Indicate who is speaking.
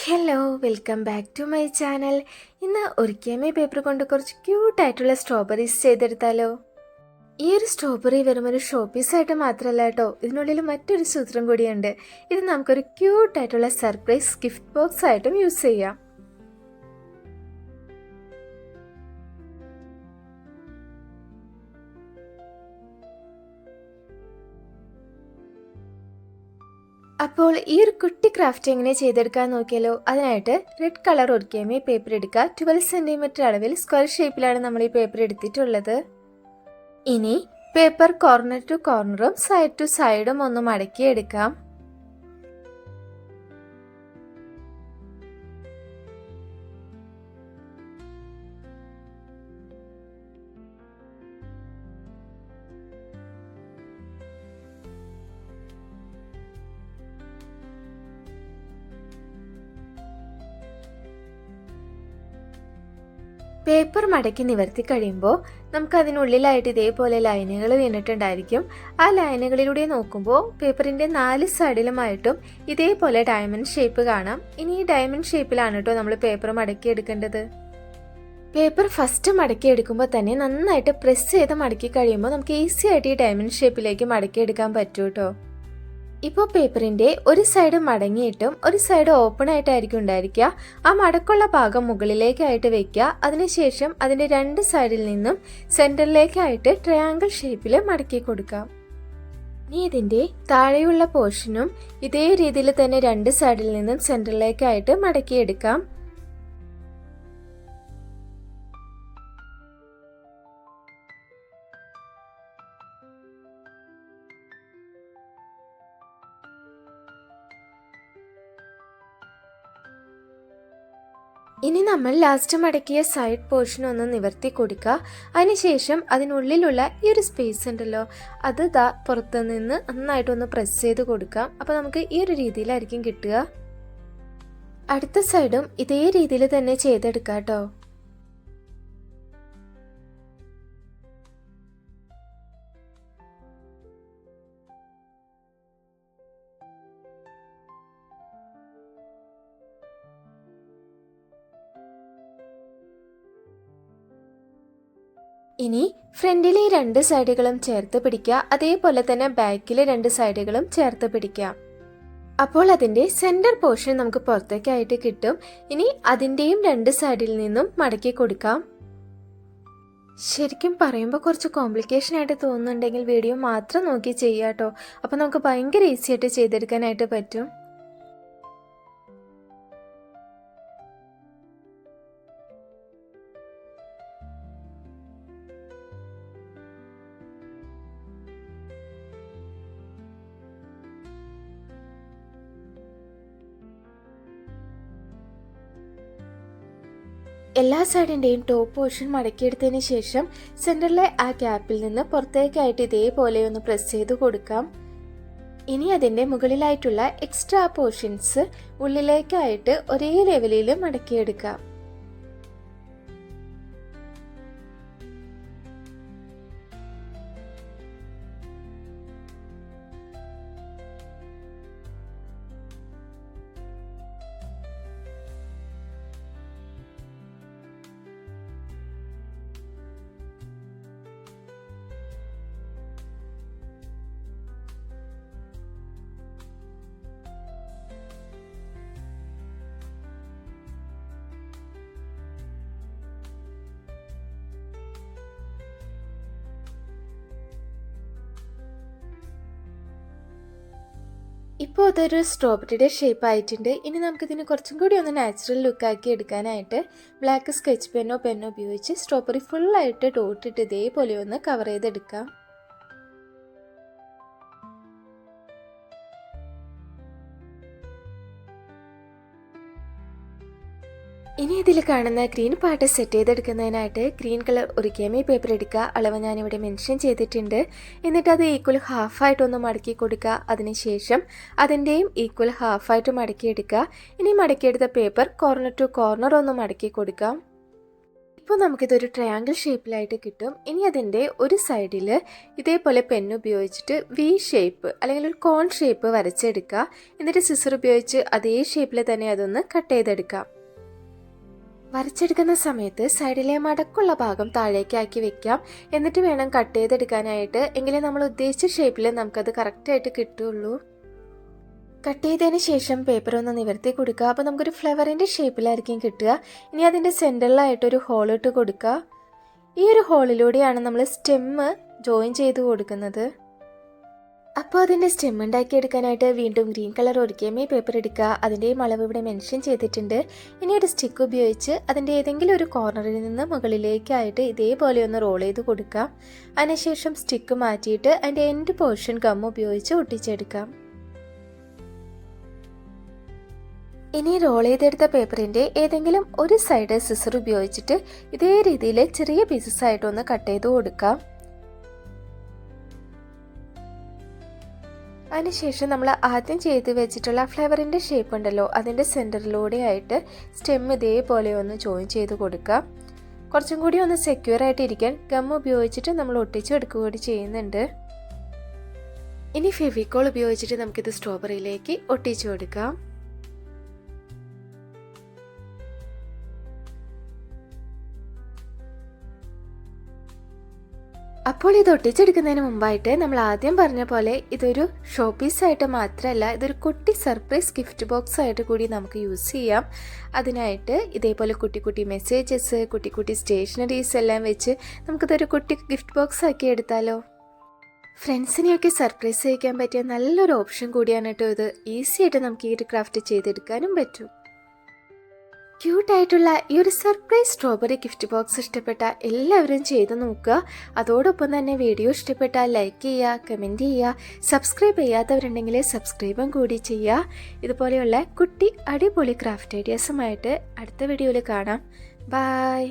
Speaker 1: Hello, welcome back to my channel. ഇന്ന് ഒരിക്കമേ paper കൊണ്ട് കുറച്ച് ക്യൂട്ടായിട്ടുള്ള സ്ട്രോബെറീസ് ചെയ്തെടുത്താലോ? ഈ ഒരു സ്ട്രോബെറി വെറും ഒരു ഷോ പീസായിട്ട് മാത്രമല്ല കേട്ടോ, ഇതിനുള്ളിൽ മറ്റൊരു സൂത്രം കൂടിയുണ്ട്. ഇത് നമുക്കൊരു ക്യൂട്ടായിട്ടുള്ള സർപ്രൈസ് ഗിഫ്റ്റ് ബോക്സ് ആയിട്ടും യൂസ് ചെയ്യാം. അപ്പോൾ ഈ ഒരു കുട്ടി ക്രാഫ്റ്റ് എങ്ങനെ ചെയ്തെടുക്കാൻ നോക്കിയാലോ? അതിനായിട്ട് റെഡ് കളർ ഒരിക്കമേ പേപ്പർ എടുക്കുക. 12 സെൻറ്റിമീറ്റർ അളവിൽ സ്ക്വയർ ഷേപ്പിലാണ് നമ്മൾ ഈ പേപ്പർ എടുത്തിട്ടുള്ളത്. ഇനി പേപ്പർ കോർണർ ടു കോർണറും സൈഡ് ടു സൈഡും ഒന്ന് മടക്കി എടുക്കാം. പേപ്പർ മടക്കി നിവർത്തി കഴിയുമ്പോൾ നമുക്ക് അതിനുള്ളിലായിട്ട് ഇതേപോലെ ലൈനുകൾ വീണിട്ടുണ്ടായിരിക്കും. ആ ലൈനുകളിലൂടെ നോക്കുമ്പോൾ പേപ്പറിൻ്റെ 4 സൈഡിലുമായിട്ടും ഇതേപോലെ ഡയമണ്ട് ഷേപ്പ് കാണാം. ഇനി ഈ ഡയമണ്ട് ഷേപ്പിലാണ് കേട്ടോ നമ്മൾ പേപ്പർ മടക്കി എടുക്കേണ്ടത്. പേപ്പർ ഫസ്റ്റ് മടക്കി എടുക്കുമ്പോൾ തന്നെ നന്നായിട്ട് പ്രസ് ചെയ്ത് മടക്കി കഴിയുമ്പോൾ നമുക്ക് ഈസി ആയിട്ട് ഈ ഡയമണ്ട് ഷേപ്പിലേക്ക് മടക്കി എടുക്കാൻ പറ്റും കേട്ടോ. ഇപ്പോൾ പേപ്പറിൻ്റെ ഒരു സൈഡ് മടങ്ങിയിട്ടും ഒരു സൈഡ് ഓപ്പൺ ആയിട്ടായിരിക്കും ഉണ്ടായിരിക്കുക. ആ മടക്കുള്ള ഭാഗം മുകളിലേക്കായിട്ട് വെക്കുക. അതിനുശേഷം അതിൻ്റെ 2 സൈഡിൽ നിന്നും സെൻറ്ററിലേക്കായിട്ട് ട്രയാങ്കിൾ ഷേപ്പിൽ മടക്കി കൊടുക്കാം. ഇനി ഇതിൻ്റെ താഴെയുള്ള പോർഷനും ഇതേ രീതിയിൽ തന്നെ 2 സൈഡിൽ നിന്നും സെൻറ്ററിലേക്കായിട്ട് മടക്കിയെടുക്കാം. ഇനി നമ്മൾ ലാസ്റ്റ് മടക്കിയ സൈഡ് പോർഷൻ ഒന്ന് നിവർത്തി കൊടുക്കുക. അതിനുശേഷം അതിനുള്ളിലുള്ള ഈ ഒരു സ്പേസ് ഉണ്ടല്ലോ, അത് പുറത്തു നിന്ന് നന്നായിട്ടൊന്ന് പ്രസ് ചെയ്ത് കൊടുക്കാം. അപ്പോൾ നമുക്ക് ഈ ഒരു രീതിയിലായിരിക്കും കിട്ടുക. അടുത്ത സൈഡും ഇതേ രീതിയിൽ തന്നെ ചെയ്തെടുക്കാം കേട്ടോ. ഇനി ഫ്രണ്ടിലെ 2 സൈഡുകളും ചേർത്ത് പിടിക്കുക. അതേപോലെ തന്നെ ബാക്കിലെ 2 സൈഡുകളും ചേർത്ത് പിടിക്കാം. അപ്പോൾ അതിൻ്റെ സെൻറ്റർ പോർഷൻ നമുക്ക് പുറത്തേക്കായിട്ട് കിട്ടും. ഇനി അതിൻ്റെയും 2 സൈഡിൽ നിന്നും മടക്കി കൊടുക്കാം. ശരിക്കും പറയുമ്പോൾ കുറച്ച് കോംപ്ലിക്കേഷൻ ആയിട്ട് തോന്നുന്നുണ്ടെങ്കിൽ വീഡിയോ മാത്രം നോക്കി ചെയ്യാം കേട്ടോ. അപ്പോൾ നമുക്ക് ഭയങ്കര ഈസി ആയിട്ട് ചെയ്തെടുക്കാനായിട്ട് പറ്റും. എല്ലാ സൈഡിൻ്റെയും ടോപ്പ് പോർഷൻ മടക്കിയെടുത്തതിന് ശേഷം സെൻറ്ററിലെ ആ ഗ്യാപ്പിൽ നിന്ന് പുറത്തേക്കായിട്ട് ഇതേപോലെ ഒന്ന് പ്രസ് ചെയ്ത് കൊടുക്കാം. ഇനി അതിൻ്റെ മുകളിലായിട്ടുള്ള എക്സ്ട്രാ പോർഷൻസ് ഉള്ളിലേക്കായിട്ട് ഒരേ ലെവലിൽ മടക്കിയെടുക്കാം. ഇപ്പോൾ അതൊരു സ്ട്രോബെറിയുടെ ഷേപ്പ് ആയിട്ടുണ്ട്. ഇനി നമുക്കിതിന് കുറച്ചും കൂടി ഒന്ന് നാച്ചുറൽ ലുക്കാക്കി എടുക്കാനായിട്ട് ബ്ലാക്ക് സ്കെച്ച് പെന്നോ ഉപയോഗിച്ച് സ്ട്രോബെറി ഫുള്ളായിട്ട് ഡോട്ടിട്ട് ഇതേപോലെ ഒന്ന് കവർ ചെയ്തെടുക്കാം. ഇനി ഇതിൽ കാണുന്ന ഗ്രീൻ പാർട്ട് സെറ്റ് ചെയ്തെടുക്കുന്നതിനായിട്ട് ഗ്രീൻ കളർ ഒറിഗാമി പേപ്പർ എടുക്കുക. അളവ് ഞാനിവിടെ മെൻഷൻ ചെയ്തിട്ടുണ്ട്. എന്നിട്ട് അത് ഈക്വൽ ഹാഫായിട്ടൊന്ന് മടക്കി കൊടുക്കുക. അതിനുശേഷം അതിൻ്റെയും ഈക്വൽ ഹാഫായിട്ട് മടക്കിയെടുക്കുക. ഇനി മടക്കിയെടുത്ത പേപ്പർ കോർണർ ടു കോർണർ ഒന്ന് മടക്കി കൊടുക്കാം. ഇപ്പോൾ നമുക്കിതൊരു ട്രയാങ്കിൾ ഷേപ്പിലായിട്ട് കിട്ടും. ഇനി അതിൻ്റെ ഒരു സൈഡിൽ ഇതേപോലെ പെൻ ഉപയോഗിച്ചിട്ട് വി ഷേപ്പ് അല്ലെങ്കിൽ ഒരു കോൺ ഷേപ്പ് വരച്ചെടുക്കുക. എന്നിട്ട് സിസർ ഉപയോഗിച്ച് അതേ ഷേപ്പിൽ തന്നെ അതൊന്ന് കട്ട് ചെയ്തെടുക്കാം. വരച്ചെടുക്കുന്ന സമയത്ത് സൈഡിലെ മടക്കുള്ള ഭാഗം താഴേക്കാക്കി വെക്കാം. എന്നിട്ട് വേണം കട്ട് ചെയ്തെടുക്കാനായിട്ട്. എങ്കിലേ നമ്മൾ ഉദ്ദേശിച്ച ഷേപ്പിൽ നമുക്കത് കറക്റ്റായിട്ട് കിട്ടുള്ളൂ. കട്ട് ചെയ്തതിന് ശേഷം പേപ്പർ ഒന്ന് നിവർത്തി കൊടുക്കുക. അപ്പോൾ നമുക്കൊരു ഫ്ലവറിൻ്റെ ഷേപ്പിലായിരിക്കും കിട്ടുക. ഇനി അതിൻ്റെ സെൻറ്ററിലായിട്ടൊരു ഹോൾ ഇട്ട് കൊടുക്കുക. ഈ ഒരു ഹോളിലൂടെയാണ് നമ്മൾ സ്റ്റെമ്മ് ജോയിൻ ചെയ്ത് കൊടുക്കുന്നത്. അപ്പോൾ അതിൻ്റെ സ്റ്റെം ഉണ്ടാക്കിയെടുക്കാനായിട്ട് വീണ്ടും ഗ്രീൻ കളർ ഒരിക്കമേ പേപ്പർ എടുക്കുക. അതിൻ്റെയും അളവ് ഇവിടെ മെൻഷൻ ചെയ്തിട്ടുണ്ട്. ഇനി ഒരു സ്റ്റിക്ക് ഉപയോഗിച്ച് അതിൻ്റെ ഏതെങ്കിലും ഒരു കോർണറിൽ നിന്ന് മുകളിലേക്കായിട്ട് ഇതേപോലെ ഒന്ന് റോൾ ചെയ്ത് കൊടുക്കാം. അതിനുശേഷം സ്റ്റിക്ക് മാറ്റിയിട്ട് അതിൻ്റെ എൻഡ് പോർഷൻ ഗം ഉപയോഗിച്ച് ഒട്ടിച്ചെടുക്കാം. ഇനി റോൾ ചെയ്തെടുത്ത പേപ്പറിൻ്റെ ഏതെങ്കിലും ഒരു സൈഡ് സിസർ ഉപയോഗിച്ചിട്ട് ഇതേ രീതിയിൽ ചെറിയ പീസസ് ആയിട്ടൊന്ന് കട്ട് ചെയ്ത് കൊടുക്കാം. അതിനുശേഷം നമ്മൾ ആദ്യം ചെയ്ത് വെച്ചിട്ടുള്ള ഫ്ലവറിൻ്റെ ഷേപ്പ് ഉണ്ടല്ലോ, അതിൻ്റെ സെൻറ്ററിലൂടെ ആയിട്ട് സ്റ്റെം ഇതേപോലെ ഒന്ന് ജോയിൻ ചെയ്ത് കൊടുക്കാം. കുറച്ചും കൂടി ഒന്ന് സെക്യൂർ ആയിട്ട് ഇരിക്കാൻ ഗം ഉപയോഗിച്ചിട്ട് നമ്മൾ ഒട്ടിച്ചെടുക്കുക കൂടി ചെയ്യുന്നുണ്ട്. ഇനി ഫെവിക്കോൾ ഉപയോഗിച്ചിട്ട് നമുക്കിത് സ്ട്രോബെറിയിലേക്ക് ഒട്ടിച്ചു കൊടുക്കാം. അപ്പോൾ ഇത് ഒട്ടിച്ചെടുക്കുന്നതിന് മുമ്പായിട്ട് നമ്മൾ ആദ്യം പറഞ്ഞ പോലെ ഇതൊരു ഷോ പീസായിട്ട് മാത്രമല്ല, ഇതൊരു കുട്ടി സർപ്രൈസ് ഗിഫ്റ്റ് ബോക്സ് ആയിട്ട് കൂടി നമുക്ക് യൂസ് ചെയ്യാം. അതിനായിട്ട് ഇതേപോലെ കുട്ടി കുട്ടി മെസ്സേജസ്, കുട്ടി കുട്ടി സ്റ്റേഷനറീസ് എല്ലാം വെച്ച് നമുക്കിതൊരു കുട്ടി ഗിഫ്റ്റ് ബോക്സ് ആക്കി എടുത്താലോ. ഫ്രണ്ട്സിനെയൊക്കെ സർപ്രൈസ് ചെയ്യിക്കാൻ പറ്റിയ നല്ലൊരു ഓപ്ഷൻ കൂടിയാണ് കേട്ടോ ഇത്. ഈസി ആയിട്ട് നമുക്ക് ഈ ഒരു ക്രാഫ്റ്റ് ചെയ്തെടുക്കാനും പറ്റും. ക്യൂട്ടായിട്ടുള്ള ഈ ഒരു സർപ്രൈസ് സ്ട്രോബെറി ഗിഫ്റ്റ് ബോക്സ് ഇഷ്ടപ്പെട്ട എല്ലാവരും ചെയ്ത് നോക്കുക. അതോടൊപ്പം തന്നെ വീഡിയോ ഇഷ്ടപ്പെട്ടാൽ ലൈക്ക് ചെയ്യുക, കമൻറ്റ് ചെയ്യുക. സബ്സ്ക്രൈബ് ചെയ്യാത്തവരുണ്ടെങ്കിൽ സബ്സ്ക്രൈബും കൂടി ചെയ്യുക. ഇതുപോലെയുള്ള കുട്ടി അടിപൊളി ക്രാഫ്റ്റ് ഐഡിയാസുമായിട്ട് അടുത്ത വീഡിയോയിൽ കാണാം. ബൈ.